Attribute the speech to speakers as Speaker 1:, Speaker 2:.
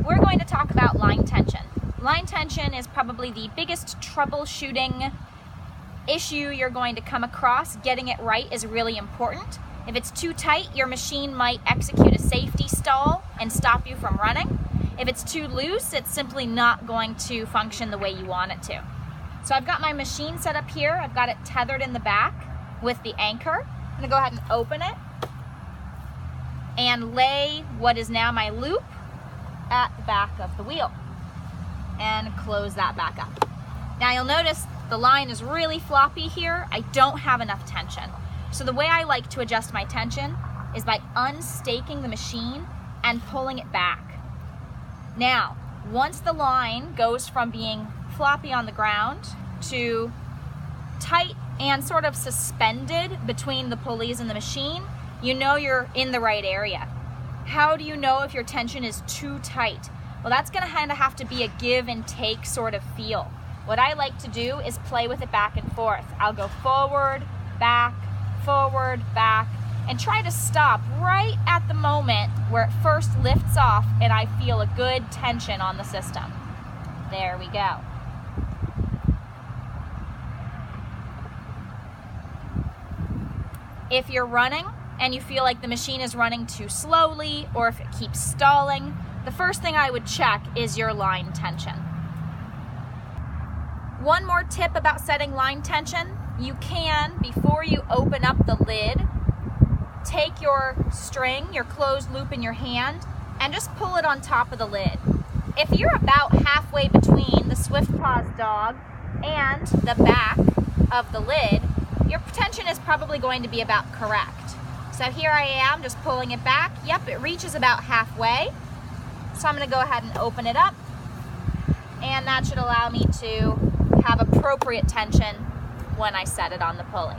Speaker 1: we're going to talk about line tension. Line tension is probably the biggest troubleshooting issue you're going to come across. Getting it right is really important. If it's too tight, your machine might execute a safety stall and stop you from running. If it's too loose, it's simply not going to function the way you want it to. So I've got my machine set up here. I've got it tethered in the back with the anchor. I'm gonna go ahead and open it and lay what is now my loop at the back of the wheel and close that back up. Now you'll notice the line is really floppy here. I don't have enough tension. So the way I like to adjust my tension is by unstaking the machine and pulling it back. Now, once the line goes from being floppy on the ground to tight and sort of suspended between the pulleys and the machine, you know you're in the right area. How do you know if your tension is too tight? Well, that's gonna kind of have to be a give and take sort of feel. What I like to do is play with it back and forth. I'll go forward, back, and try to stop right at the moment where it first lifts off and I feel a good tension on the system. There we go. If you're running and you feel like the machine is running too slowly, or if it keeps stalling, the first thing I would check is your line tension. One more tip about setting line tension: you can, before you open up the lid, take your string, your closed loop in your hand, and just pull it on top of the lid. If you're about halfway between the Swift Paws dog and the back of the lid, your tension is probably going to be about correct. So here I am just pulling it back. Yep, it reaches about halfway. So I'm gonna go ahead and open it up, and that should allow me to have appropriate tension when I set it on the pulley.